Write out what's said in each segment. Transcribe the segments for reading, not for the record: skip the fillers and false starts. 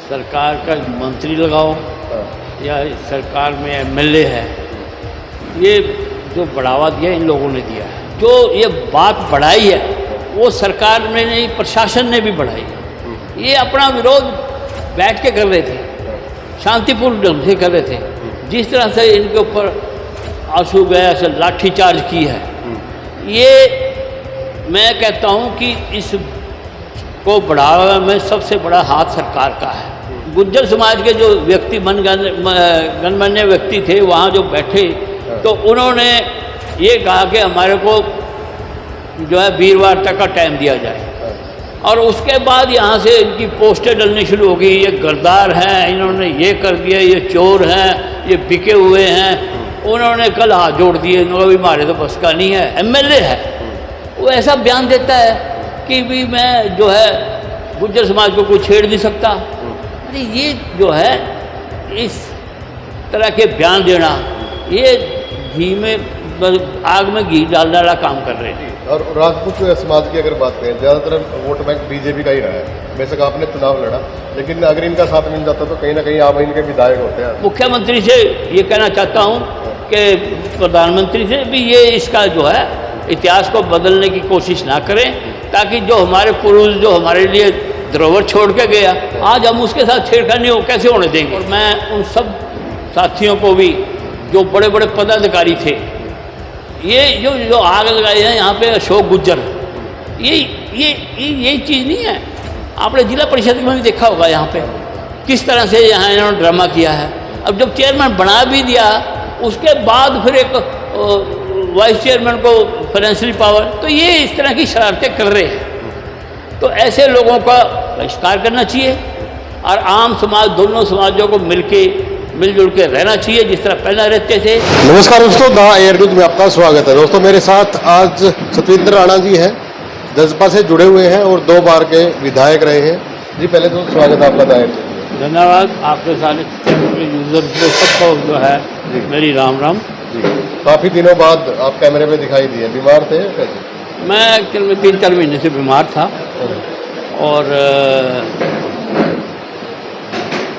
सरकार का मंत्री लगाओ या सरकार में एमएलए है, ये जो बढ़ावा दिया इन लोगों ने दिया है। जो ये बात बढ़ाई है वो सरकार में नहीं, प्रशासन ने भी बढ़ाई है। ये अपना विरोध बैठ के कर रहे थे, शांतिपूर्ण ढंग से कर रहे थे। जिस तरह से इनके ऊपर आंसू गैस से लाठीचार्ज की है, ये मैं कहता हूँ कि इस को बढ़ावा में सबसे बड़ा हाथ सरकार का है। गुज्जर समाज के जो व्यक्ति गणमान्य व्यक्ति थे वहाँ जो बैठे, तो उन्होंने ये कहा कि हमारे को जो है वीरवार तक का टाइम दिया जाए। और उसके बाद यहाँ से इनकी पोस्टें डलनी शुरू हो गई, ये गद्दार हैं, इन्होंने ये कर दिया, ये चोर हैं, ये बिके हुए हैं। उन्होंने कल हाथ जोड़ दिए, इन्होंने भी मारे तो बस का नहीं है। एमएलए है, वो ऐसा बयान देता है कि भी मैं जो है गुज्जर समाज को कोई छेड़ नहीं सकता। अरे ये जो है इस तरह के बयान देना, ये घी में आग में घी डालने वाला काम कर रहे हैं। और राजपूत समाज की अगर बात करें, ज़्यादातर वोट बैंक बीजेपी का ही रहा है। बेशक आपने चुनाव लड़ा, लेकिन अगर इनका साथ मिल जाता तो कहीं ना कहीं आप इनके विधायक होते हैं। मुख्यमंत्री से ये कहना चाहता हूँ कि प्रधानमंत्री से भी ये इसका जो है इतिहास को बदलने की कोशिश ना करें, ताकि जो हमारे पूर्वज जो हमारे लिए धरोहर छोड़ के गया, आज हम उसके साथ छेड़खानी कैसे होने देंगे। और मैं उन सब साथियों को भी जो बड़े बड़े पदाधिकारी थे, ये जो आग लगाई है यहाँ पे अशोक गुज्जर, ये चीज़ नहीं है। आपने जिला परिषद में भी देखा होगा यहाँ पे किस तरह से यहाँ इन्होंने ड्रामा किया है। अब जब चेयरमैन बना भी दिया, उसके बाद फिर एक वाइस चेयरमैन को फाइनेंशियल पावर, तो ये इस तरह की शरारतें कर रहे हैं। तो ऐसे लोगों का बहिष्कार करना चाहिए और आम समाज, दोनों समाजों को मिलजुल के रहना चाहिए जिस तरह पहले रहते थे। नमस्कार दोस्तों, द एयर न्यूज में आपका स्वागत है। दोस्तों मेरे साथ आज सतविंदर राणा जी हैं, जसपा से जुड़े हुए हैं और 2 बार के विधायक रहे हैं। जी पहले तो स्वागत है आपका द एयर। धन्यवाद आपके सारे यूजर को सबको जो है मेरी राम राम जी। काफ़ी दिनों बाद आप कैमरे में दिखाई दिए, बीमार थे कैसे? मैं एक्चुअल में 3-4 महीने से बीमार था और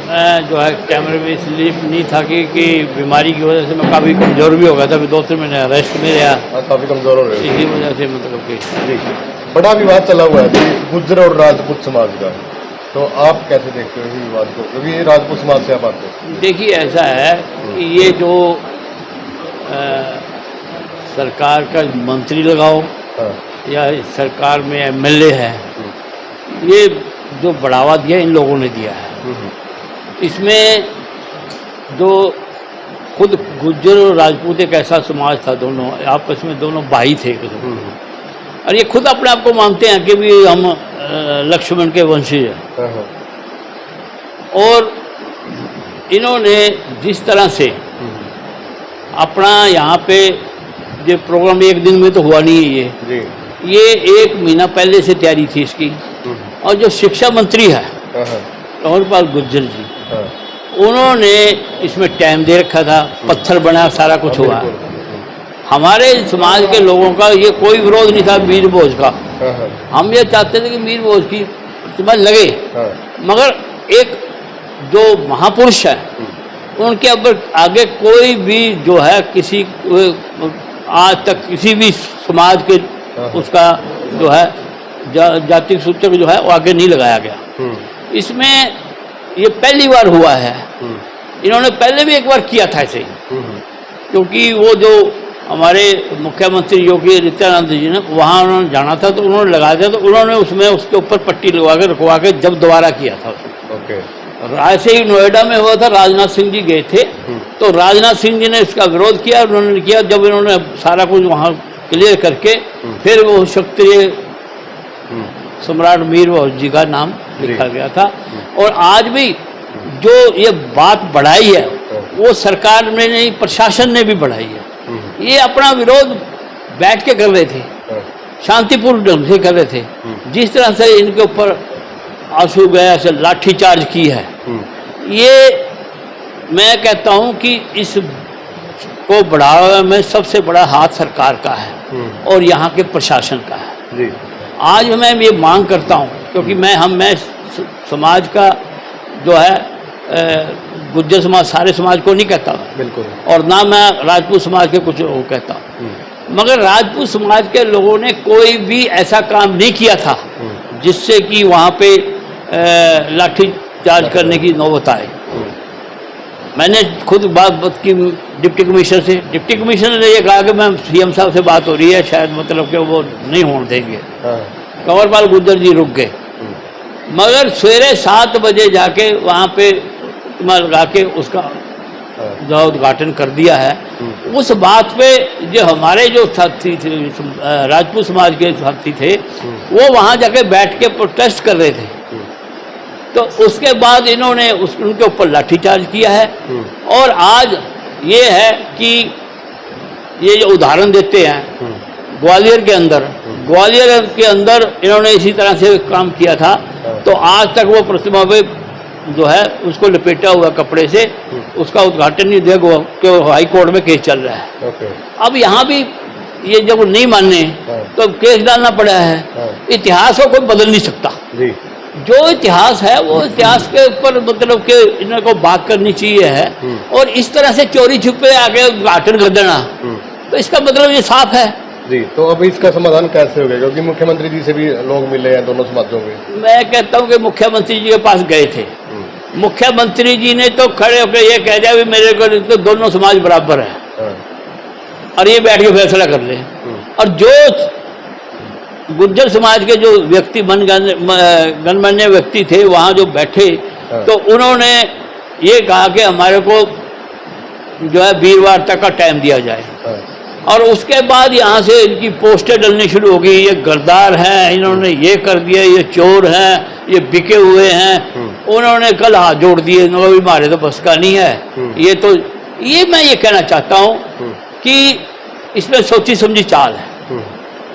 मैं जो है कैमरे में इसलिए नहीं था कि बीमारी की वजह से मैं काफ़ी कमज़ोर भी हो गया था। अभी 2-3 महीने रेस्ट में रहा, काफ़ी कमज़ोर हो रहे हैं, इसी वजह से मतलब कि जी। बड़ा विवाद चला हुआ है गुज्जर और राजपूत समाज का, तो आप कैसे देखते हो इस विवाद को, क्योंकि ये राजपूत समाज से आप आते हैं? देखिए ऐसा है कि ये जो सरकार का मंत्री लगाओ या सरकार में एमएलए है, ये जो बढ़ावा दिया इन लोगों ने दिया है। इसमें जो खुद गुज्जर और राजपूत एक ऐसा समाज था, दोनों आपस में दोनों भाई थे और ये खुद अपने आप को मानते हैं कि भी हम लक्ष्मण के वंशी हैं। और इन्होंने जिस तरह से अपना यहाँ पे ये प्रोग्राम एक दिन में तो हुआ नहीं है, ये 1 महीना पहले से तैयारी थी इसकी। और जो शिक्षा मंत्री है कंवरपाल गुज्जर जी, उन्होंने इसमें टाइम दे रखा था, पत्थर बना, सारा कुछ हुआ। हमारे समाज के लोगों का ये कोई विरोध नहीं था मीर भोज का। हम ये चाहते थे कि मीर भोज की प्रतिमा लगे, मगर एक जो महापुरुष है उनके अब आगे कोई भी जो है किसी आज तक किसी भी समाज के उसका जो है जाति सूचक जो है वो आगे नहीं लगाया गया। इसमें ये पहली बार हुआ है। इन्होंने पहले भी एक बार किया था ऐसे ही, क्योंकि वो जो हमारे मुख्यमंत्री योगी आदित्यनाथ जी ने वहाँ उन्होंने जाना था तो उन्होंने लगा दिया, तो उन्होंने उसमें उसके ऊपर पट्टी लगवा के रखवा के जब दोबारा किया था उसमें। ऐसे ही नोएडा में हुआ था, राजनाथ सिंह जी गए थे, तो राजनाथ सिंह जी ने इसका विरोध किया, उन्होंने किया। जब इन्होंने सारा कुछ वहाँ क्लियर करके फिर वो क्षत्रिय सम्राट मीर भोज जी का नाम लिखा गया था। और आज भी जो ये बात बढ़ाई है वो सरकार ने नहीं, प्रशासन ने भी बढ़ाई है। ये अपना विरोध बैठ के कर रहे थे, शांतिपूर्ण ढंग से कर रहे थे। जिस तरह से इनके ऊपर आंसू गैस से लाठीचार्ज की है, ये मैं कहता हूँ कि इस को बढ़ावा में सबसे बड़ा हाथ सरकार का है और यहाँ के प्रशासन का है। जी। आज मैं ये मांग करता हूँ, क्योंकि मैं समाज का जो है गुज्जर समाज सारे समाज को नहीं कहता, बिल्कुल, और ना मैं राजपूत समाज के कुछ लोगों को कहता, मगर राजपूत समाज के लोगों ने कोई भी ऐसा काम नहीं किया था जिससे कि वहाँ पे लाठी चार्ज करने की नौबत आए। मैंने खुद बात की डिप्टी कमिश्नर से, डिप्टी कमिश्नर ने ये कहा कि मैं सीएम साहब से बात हो रही है, शायद मतलब कि वो नहीं होने देंगे। कंवरपाल गुर्जर जी रुक गए, मगर सवेरे 7 बजे जाके वहाँ पे लगा के उसका जो उद्घाटन कर दिया है। उस बात पे जो हमारे जो साथी थे, राजपूत समाज के साथी थे, वो वहाँ जाके बैठ के प्रोटेस्ट कर रहे थे। तो उसके बाद इन्होंने उनके ऊपर लाठीचार्ज किया है। और आज ये है कि ये जो उदाहरण देते हैं ग्वालियर के अंदर इन्होंने इसी तरह से काम किया था। तो आज तक वो प्रतिमा पे जो है उसको लपेटा हुआ कपड़े से उसका उद्घाटन नहीं दिया, क्यों हाई कोर्ट में केस चल रहा है। अब यहाँ भी ये जब नहीं माने तो केस डालना पड़ा है। इतिहास को कोई बदल नहीं सकता। जो इतिहास है वो इतिहास के ऊपर मतलब कि इनको बात करनी चाहिए है। और इस तरह से चोरी छुपे आगे उद्घाटन कर देना, तो इसका मतलब ये साफ है। जी, तो अब इसका समाधान कैसे होगा? क्योंकि मुख्यमंत्री जी से भी लोग मिले हैं दोनों समाजों के। मैं कहता हूँ कि मुख्यमंत्री जी के पास गए थे, मुख्यमंत्री जी ने तो खड़े होकर ये कह दिया भी मेरे को तो दोनों समाज बराबर है और ये बैठ के फैसला कर ले। और जो गुज्जर समाज के जो व्यक्ति गणमान्य व्यक्ति थे वहाँ जो बैठे, तो उन्होंने ये कहा कि हमारे को जो है वीरवार तक का टाइम दिया जाए। और उसके बाद यहाँ से इनकी पोस्टें डलनी शुरू हो गई, ये गद्दार हैं, इन्होंने ये कर दिया, ये चोर हैं, ये बिके हुए हैं। उन्होंने कल हाथ जोड़ दिए, भी मारे तो बस का नहीं है। ये मैं ये कहना चाहता हूँ कि इसमें सोची समझी चाल है,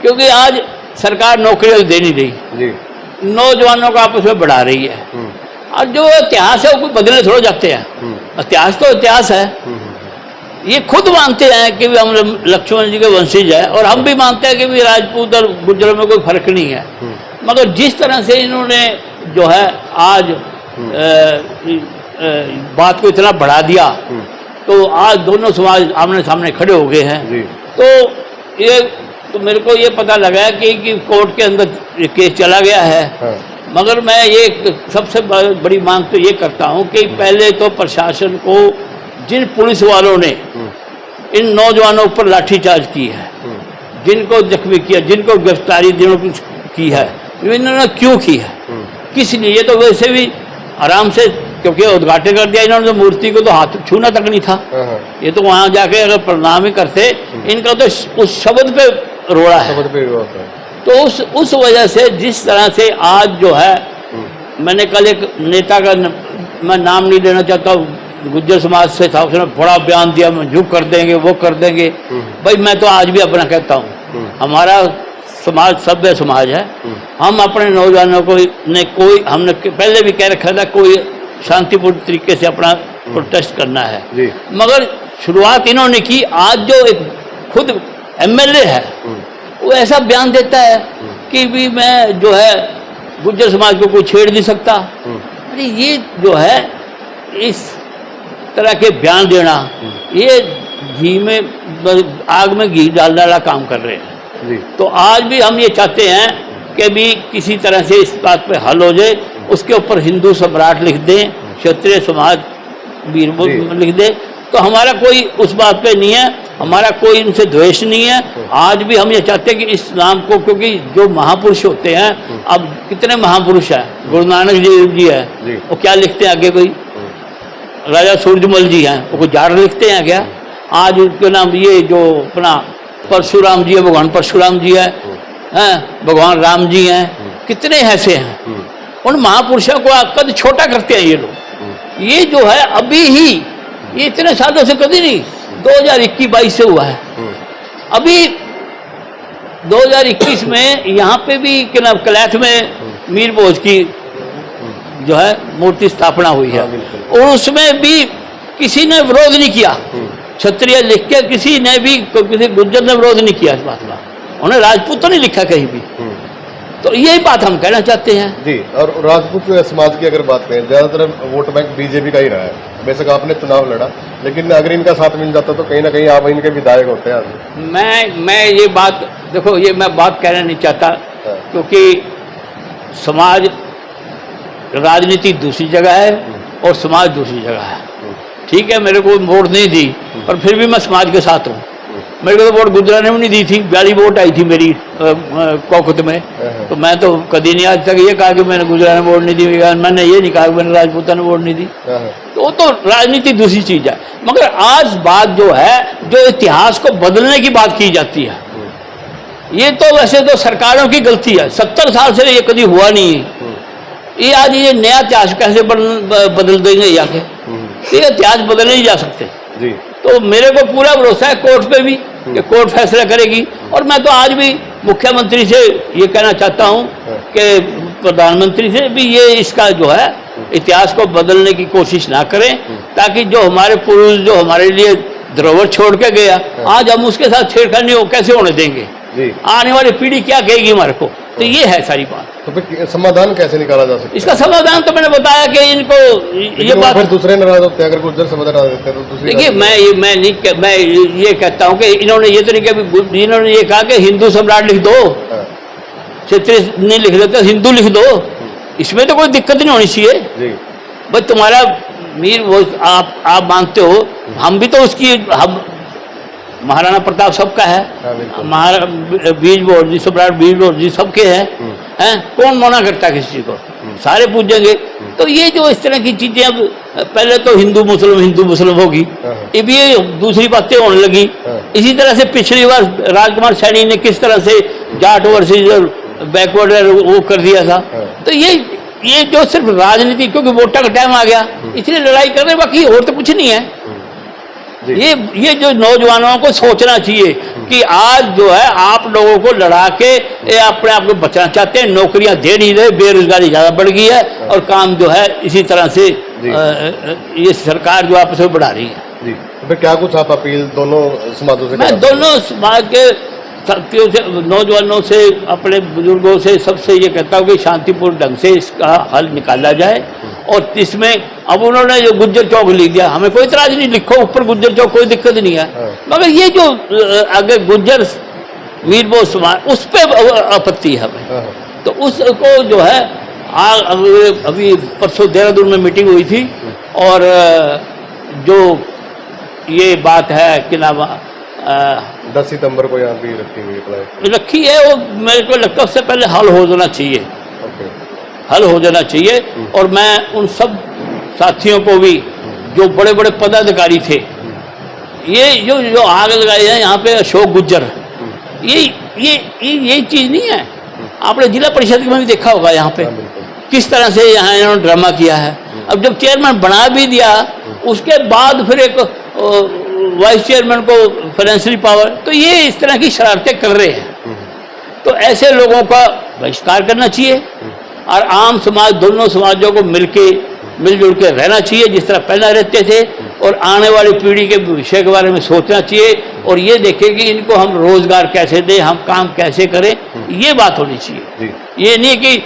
क्योंकि आज सरकार नौकरियां दे नहीं रही, नौजवानों को आपस में बढ़ा रही है। और जो इतिहास है वो कोई बदलने थोड़ा जाते हैं, इतिहास तो इतिहास है। ये खुद मानते हैं कि हम लक्ष्मण जी के वंशज है, और हम भी मानते हैं कि भी राजपूत और गुर्जरों में कोई फर्क नहीं है। मगर जिस तरह से इन्होंने जो है आज बात को इतना बढ़ा दिया, तो आज दोनों समाज आमने सामने खड़े हो गए हैं। तो मेरे को ये पता लगा है कि कोर्ट के अंदर केस चला गया है। मगर मैं ये सबसे बड़ी मांग तो ये करता हूँ कि पहले तो प्रशासन को, जिन पुलिस वालों ने इन नौजवानों पर लाठीचार्ज की है, जिनको जख्मी किया, जिनको गिरफ्तारी की है, इन्होंने क्यों की है, किस लिए? ये तो वैसे भी आराम से, क्योंकि उद्घाटन कर दिया इन्होंने, तो मूर्ति को तो हाथ छूना तक नहीं था। ये तो वहाँ जाके अगर प्रणाम ही करते, इनका तो उस शब्द पे रोड़ा है। तो उस वजह से जिस तरह से आज जो है, मैंने कल एक नेता का मैं नाम नहीं लेना चाहता, गुज्जर समाज से था, उसने बड़ा बयान दिया, मैं जो कर देंगे वो कर देंगे। भाई मैं तो आज भी अपना कहता हूँ, हमारा समाज सभ्य समाज है। हम अपने नौजवानों को हमने पहले भी कह रखा था, कोई शांतिपूर्ण तरीके से अपना प्रोटेस्ट करना है। मगर शुरुआत इन्होंने की। आज जो एक खुद एमएलए है वो ऐसा बयान देता है कि भी मैं जो है गुज्जर समाज को कोई छेड़ नहीं सकता। अरे ये जो है इस तरह के बयान देना, ये घी में आग में घी डालने वाला काम कर रहे हैं। तो आज भी हम ये चाहते हैं कि भी किसी तरह से इस बात पे हल हो जाए। उसके ऊपर हिंदू सम्राट लिख दें, क्षत्रिय समाज वीर लिख दे, तो हमारा कोई उस बात पे नहीं है, हमारा कोई इनसे द्वेष नहीं है। आज भी हम ये चाहते हैं कि इस नाम को, क्योंकि जो महापुरुष होते हैं, अब कितने महापुरुष हैं, गुरु नानक जी है, वो क्या लिखते हैं आगे? कोई राजा सूरजमल जी हैं, वो कोई जाड़ लिखते हैं क्या? आज उनके नाम ये जो अपना परशुराम जी है, भगवान परशुराम जी है, भगवान राम जी हैं, कितने ऐसे हैं। उन महापुरुषों को कद छोटा करते हैं ये लोग। ये जो है अभी ही, ये इतने सालों से कभी नहीं, 2021-22 से हुआ है। अभी 2021 में यहाँ पे भी कलैथ में मीर भोज की जो है मूर्ति स्थापना हुई है, और उसमें भी किसी ने विरोध नहीं किया। क्षत्रिय लिख के किसी ने भी, किसी गुज्जर ने विरोध नहीं किया इस बात का। उन्हें राजपूत तो नहीं लिखा कहीं भी। तो यही बात हम कहना चाहते हैं। जी। और राजपूत समाज की अगर बात करें, ज़्यादातर वोट बैंक बीजेपी का ही रहा है। बेशक आपने चुनाव लड़ा, लेकिन अगर इनका साथ मिल जाता तो कहीं ना कहीं आप इनके विधायक होते हैं आज। मैं ये बात देखो, ये मैं बात कहना नहीं चाहता, हाँ। क्योंकि समाज, राजनीति दूसरी जगह है और समाज दूसरी जगह है। ठीक है, मेरे को वोट नहीं दी, पर फिर भी मैं समाज के साथ हूँ। मेरे को तो वोट गुजरा ने भी नहीं दी थी, 42 वोट आई थी मेरी कोकत में, तो मैं तो कभी नहीं आज तक ये कहा कि मैंने गुजरा ने वोट नहीं दी, मैंने ये नहीं कहा कि मैंने राजपूता ने वोट नहीं दी। तो वो तो राजनीति दूसरी चीज है। मगर आज बात जो है, जो इतिहास को बदलने की बात की जाती है, ये तो वैसे तो सरकारों की गलती है। 70 साल से ये कभी हुआ नहीं है। ये आज ये नया इतिहास कैसे बदल देंगे जाके? ये इतिहास बदलने नहीं जा सकते जी। तो मेरे को पूरा भरोसा है कोर्ट पे भी कि कोर्ट फैसला करेगी। और मैं तो आज भी मुख्यमंत्री से ये कहना चाहता हूँ कि प्रधानमंत्री से भी ये इसका जो है इतिहास को बदलने की कोशिश ना करें, ताकि जो हमारे पूर्वज जो हमारे लिए धरोहर छोड़ के गया, आज हम उसके साथ छेड़खानी कैसे होने देंगे? जी। आने वाली पीढ़ी क्या कहेगी हमारे को? तो ये है सारी बात। तो फिर समाधान कैसे निकाला जा सकता है? इसका समाधान तो मैंने बताया कि इनको ये बात, फिर दूसरे नाराज होते हैं, अगर गुर्जर समाधान आ देते हैं तो दूसरी। देखिए, मैं ये कहता हूँ कि इन्होंने ये तो नहीं कहा, इन्होंने ये कहा कि हिंदू सम्राट लिख दो, क्षेत्रीय नहीं लिख देते, हिंदू लिख दो, इसमें तो कोई दिक्कत नहीं होनी चाहिए। जी। बस तुम्हारा मीर वो आप मानते हो, हम भी तो उसकी, हम महाराणा प्रताप सबका है, बीज बोर जी, सम्राट बीज बोर जी सबके हैं, कौन मना करता किसी को? सारे पूजेंगे। तो ये जो इस तरह की चीजें, अब पहले तो हिंदू मुस्लिम होगी, अब ये दूसरी बातें होने लगी। इसी तरह से पिछली बार राजकुमार सैनी ने किस तरह से जाट वर्सेस बैकवर्ड वो कर दिया था। तो ये जो सिर्फ राजनीति, क्योंकि वोटा का टाइम आ गया इसलिए लड़ाई कर रहे, बाकी और तो कुछ नहीं है। ये जो नौजवानों को सोचना चाहिए कि आज जो है आप लोगों को लड़ा के अपने आप को बचाना चाहते हैं, नौकरियां दे नहीं रहे, बेरोजगारी ज़्यादा बढ़ गई है, और काम जो है इसी तरह से ये सरकार जो आपस में बढ़ा रही है। जी। तो फिर क्या कुछ आप अपील दोनों समाजों से? मैं दोनों समाज के साथियों से, नौजवानों से, अपने बुजुर्गों से, सबसे ये कहता हूँ कि शांतिपूर्ण ढंग से इसका हल निकाला जाए। और इसमें अब उन्होंने जो गुज्जर चौक लिख दिया, हमें कोई इतराज नहीं, लिखो ऊपर गुज्जर चौक, कोई दिक्कत नहीं है। मगर ये जो अगर गुज्जर वीरबो समाज, उस पर आपत्ति है हमें। तो उसको जो है अभी परसों देहरादून में मीटिंग हुई थी, और जो ये बात है कि नाम 10 सितंबर को यहाँ भी रखी है, वो मेरे को लगता है उससे पहले हल हो जाना चाहिए, हल हो जाना चाहिए। और मैं उन सब साथियों को भी, जो बड़े बड़े पदाधिकारी थे, ये जो आग लगाए हैं यहाँ पे अशोक गुज्जर, ये चीज़ नहीं है। आपने जिला परिषद में भी देखा होगा यहाँ पे किस तरह से यहाँ इन्होंने ड्रामा किया है। अब जब चेयरमैन बना भी दिया, उसके बाद फिर एक वाइस चेयरमैन को फाइनेंशियल पावर, तो ये इस तरह की शरारतें कर रहे हैं। तो ऐसे लोगों का बहिष्कार करना चाहिए, और आम समाज, दोनों समाजों को मिलजुल के रहना चाहिए जिस तरह पहले रहते थे, और आने वाली पीढ़ी के भविष्य के बारे में सोचना चाहिए, और ये देखें कि इनको हम रोजगार कैसे दें, हम काम कैसे करें, ये बात होनी चाहिए। ये नहीं कि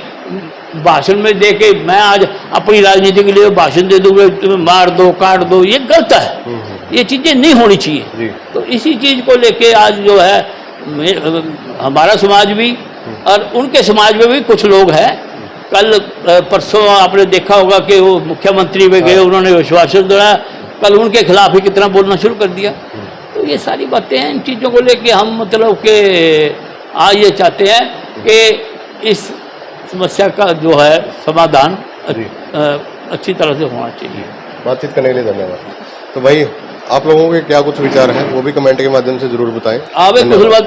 भाषण में दे के मैं आज अपनी राजनीति के लिए भाषण दे दूंगा, तुम्हें मार दो, काट दो, ये गलत है। ये चीज़ें नहीं होनी चाहिए। तो इसी चीज़ को लेके आज जो है हमारा समाज भी, और उनके समाज में भी कुछ लोग हैं। कल परसों आपने देखा होगा कि वो मुख्यमंत्री में गए, उन्होंने विश्वासन दिलाया, कल उनके खिलाफ ही कितना बोलना शुरू कर दिया। तो ये सारी बातें हैं, इन चीज़ों को लेके हम मतलब कि आज ये चाहते हैं कि इस समस्या का जो है समाधान अच्छी तरह से होना चाहिए। बातचीत करने के लिए धन्यवाद। तो भाई, आप लोगों के क्या कुछ विचार हैं वो भी कमेंट के माध्यम से जरूर बताएं। आप एक